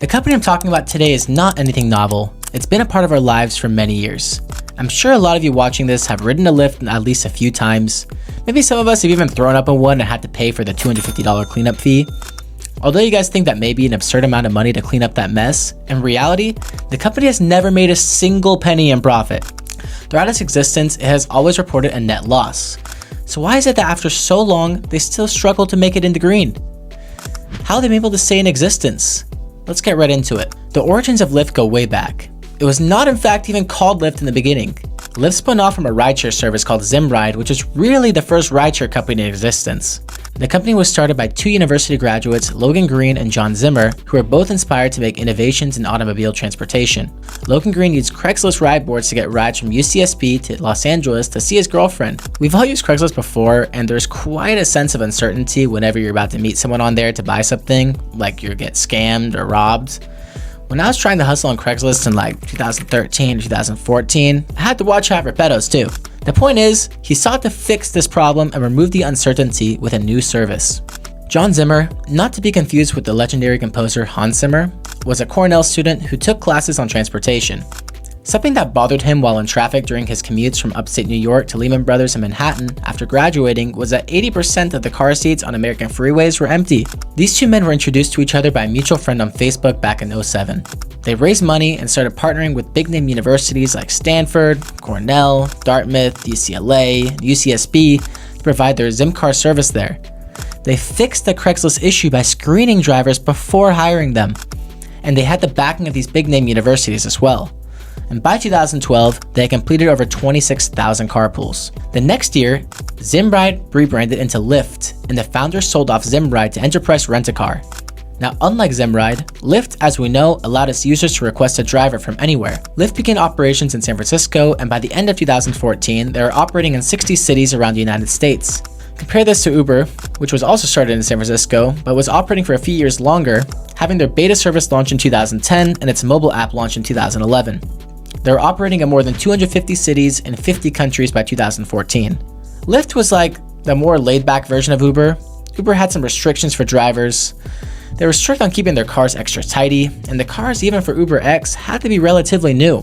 The company I'm talking about today is not anything novel. It's been a part of our lives for many years. I'm sure a lot of you watching this have ridden a Lyft at least a few times. Maybe some of us have even thrown up in one and had to pay for the $250 cleanup fee. Although you guys think that may be an absurd amount of money to clean up that mess, in reality, the company has never made a single penny in profit. Throughout its existence, it has always reported a net loss. So why is it that after so long, they still struggle to make it in the green? How have they been able to stay in existence? Let's get right into it. The origins of Lyft go way back. It was not in fact even called Lyft in the beginning. Lyft spun off from a rideshare service called Zimride, which is really the first rideshare company in existence. The company was started by two university graduates, Logan Green and John Zimmer, who were both inspired to make innovations in automobile transportation. Logan Green used Craigslist ride boards to get rides from UCSB to Los Angeles to see his girlfriend. We've all used Craigslist before, and there's quite a sense of uncertainty whenever you're about to meet someone on there to buy something, like you get scammed or robbed. When I was trying to hustle on Craigslist in like 2013 or 2014, I had to watch out for pedos too. The point is, he sought to fix this problem and remove the uncertainty with a new service. John Zimmer, not to be confused with the legendary composer Hans Zimmer, was a Cornell student who took classes on transportation. Something that bothered him while in traffic during his commutes from upstate New York to Lehman Brothers in Manhattan after graduating was that 80% of the car seats on American freeways were empty. These two men were introduced to each other by a mutual friend on Facebook back in 2007. They raised money and started partnering with big-name universities like Stanford, Cornell, Dartmouth, UCLA, UCSB to provide their Zimcar service there. They fixed the Craigslist issue by screening drivers before hiring them. And they had the backing of these big-name universities as well. And by 2012, they had completed over 26,000 carpools. The next year, Zimride rebranded into Lyft, and the founders sold off Zimride to Enterprise Rent-A-Car. Now, unlike Zimride, Lyft, as we know, allowed its users to request a driver from anywhere. Lyft began operations in San Francisco, and by the end of 2014, they were operating in 60 cities around the United States. Compare this to Uber, which was also started in San Francisco, but was operating for a few years longer, having their beta service launch in 2010 and its mobile app launch in 2011. They were operating in more than 250 cities in 50 countries by 2014. Lyft was like the more laid-back version of Uber. Uber had some restrictions for drivers. They were strict on keeping their cars extra tidy, and the cars, even for Uber X, had to be relatively new.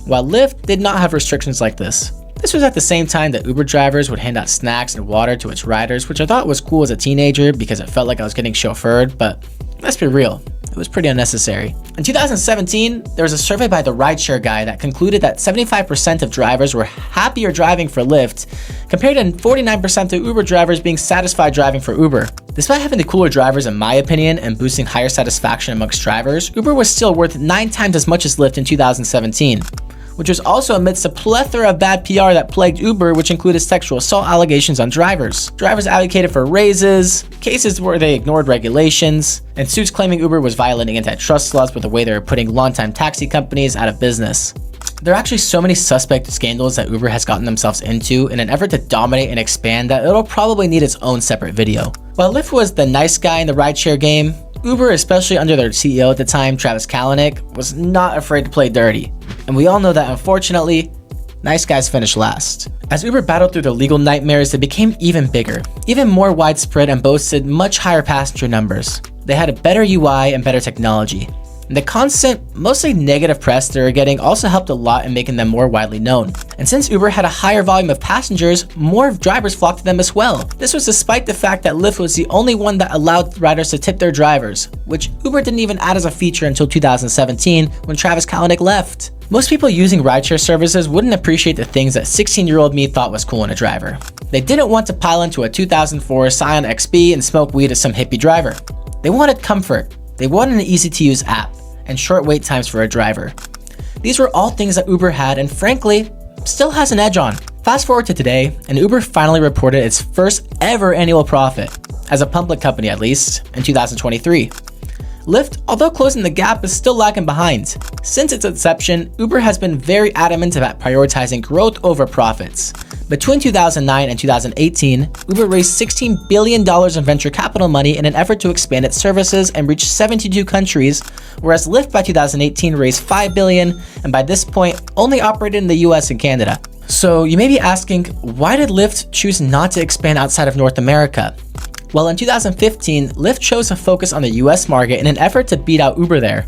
While Lyft did not have restrictions like this. This was at the same time that Uber drivers would hand out snacks and water to its riders, which I thought was cool as a teenager because it felt like I was getting chauffeured, but let's be real. It was pretty unnecessary. In 2017, there was a survey by the Rideshare Guy that concluded that 75% of drivers were happier driving for Lyft, compared to 49% of Uber drivers being satisfied driving for Uber. Despite having the cooler drivers in my opinion and boosting higher satisfaction amongst drivers, Uber was still worth 9 times as much as Lyft in 2017. Which was also amidst a plethora of bad PR that plagued Uber, which included sexual assault allegations on drivers. Drivers advocated for raises, cases where they ignored regulations, and suits claiming Uber was violating antitrust laws with the way they were putting longtime taxi companies out of business. There are actually so many suspect scandals that Uber has gotten themselves into in an effort to dominate and expand that it'll probably need its own separate video. While Lyft was the nice guy in the rideshare game, Uber, especially under their CEO at the time, Travis Kalanick, was not afraid to play dirty. And we all know that unfortunately, nice guys finish last. As Uber battled through the legal nightmares, they became even bigger, even more widespread, and boasted much higher passenger numbers. They had a better UI and better technology. And the constant, mostly negative press they were getting also helped a lot in making them more widely known. And since Uber had a higher volume of passengers, more drivers flocked to them as well. This was despite the fact that Lyft was the only one that allowed riders to tip their drivers, which Uber didn't even add as a feature until 2017 when Travis Kalanick left. Most people using rideshare services wouldn't appreciate the things that 16-year-old me thought was cool in a driver. They didn't want to pile into a 2004 Scion XB and smoke weed as some hippie driver. They wanted comfort. They wanted an easy-to-use app and short wait times for a driver. These were all things that Uber had and frankly, still has an edge on. Fast forward to today, and Uber finally reported its first ever annual profit, as a public company at least, in 2023. Lyft, although closing the gap, is still lagging behind. Since its inception, Uber has been very adamant about prioritizing growth over profits. Between 2009 and 2018, Uber raised $16 billion in venture capital money in an effort to expand its services and reach 72 countries, whereas Lyft by 2018 raised $5 billion and by this point only operated in the US and Canada. So you may be asking, why did Lyft choose not to expand outside of North America? Well, in 2015, Lyft chose to focus on the US market in an effort to beat out Uber there.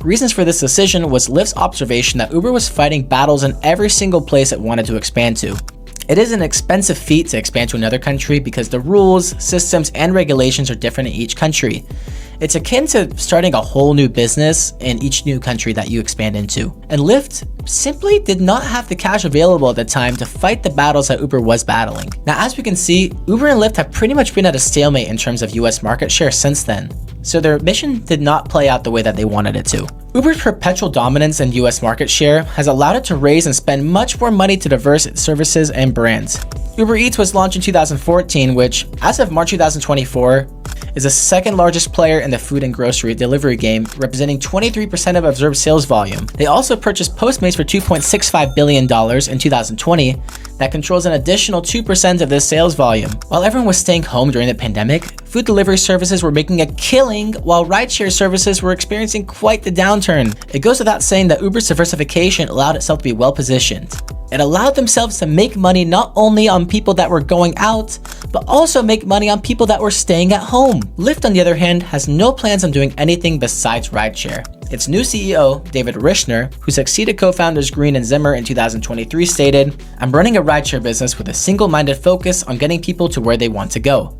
Reasons for this decision was Lyft's observation that Uber was fighting battles in every single place it wanted to expand to. It is an expensive feat to expand to another country because the rules, systems, and regulations are different in each country. It's akin to starting a whole new business in each new country that you expand into. And Lyft simply did not have the cash available at the time to fight the battles that Uber was battling. Now, as we can see, Uber and Lyft have pretty much been at a stalemate in terms of US market share since then. So their mission did not play out the way that they wanted it to. Uber's perpetual dominance in US market share has allowed it to raise and spend much more money to diverse its services and brands. Uber Eats was launched in 2014, which, as of March 2024, is the second largest player in the food and grocery delivery game, representing 23% of observed sales volume. They also purchased Postmates for $2.65 billion in 2020, that controls an additional 2% of this sales volume. While everyone was staying home during the pandemic, food delivery services were making a killing while rideshare services were experiencing quite the downturn. It goes without saying that Uber's diversification allowed itself to be well positioned. It allowed themselves to make money not only on people that were going out, but also make money on people that were staying at home. Lyft, on the other hand, has no plans on doing anything besides rideshare. Its new CEO, David Rishner, who succeeded co-founders Green and Zimmer in 2023, stated, "I'm running a rideshare business with a single-minded focus on getting people to where they want to go."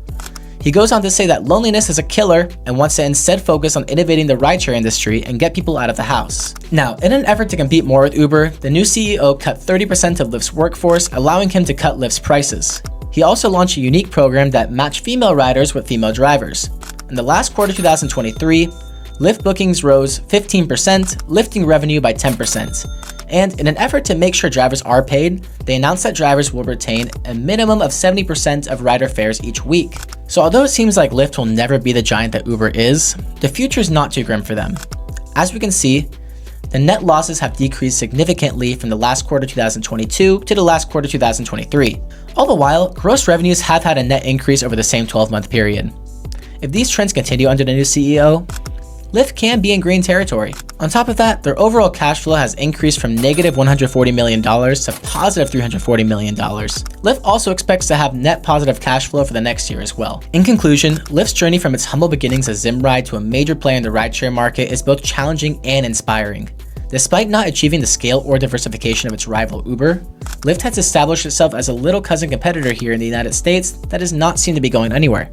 He goes on to say that loneliness is a killer and wants to instead focus on innovating the rideshare industry and get people out of the house. Now, in an effort to compete more with Uber, the new CEO cut 30% of Lyft's workforce, allowing him to cut Lyft's prices. He also launched a unique program that matched female riders with female drivers. In the last quarter of 2023, Lyft bookings rose 15%, lifting revenue by 10%. And in an effort to make sure drivers are paid, they announced that drivers will retain a minimum of 70% of rider fares each week. So although it seems like Lyft will never be the giant that Uber is, the future is not too grim for them. As we can see, the net losses have decreased significantly from the last quarter 2022 to the last quarter 2023. All the while, gross revenues have had a net increase over the same 12-month period. If these trends continue under the new CEO, Lyft can be in green territory. On top of that, their overall cash flow has increased from negative $140 million to positive $340 million. Lyft also expects to have net positive cash flow for the next year as well. In conclusion, Lyft's journey from its humble beginnings as Zimride to a major player in the rideshare market is both challenging and inspiring. Despite not achieving the scale or diversification of its rival Uber, Lyft has established itself as a little cousin competitor here in the United States that does not seem to be going anywhere.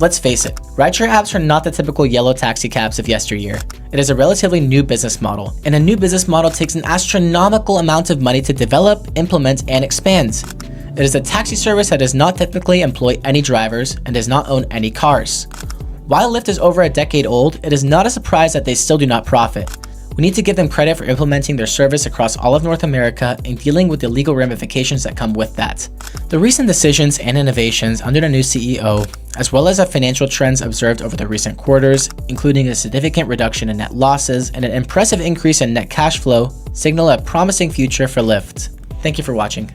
Let's face it, rideshare apps are not the typical yellow taxi cabs of yesteryear. It is a relatively new business model, and a new business model takes an astronomical amount of money to develop, implement, and expand. It is a taxi service that does not typically employ any drivers and does not own any cars. While Lyft is over a decade old, it is not a surprise that they still do not profit. We need to give them credit for implementing their service across all of North America and dealing with the legal ramifications that come with that. The recent decisions and innovations under the new CEO, as well as the financial trends observed over the recent quarters, including a significant reduction in net losses and an impressive increase in net cash flow, signal a promising future for Lyft. Thank you for watching.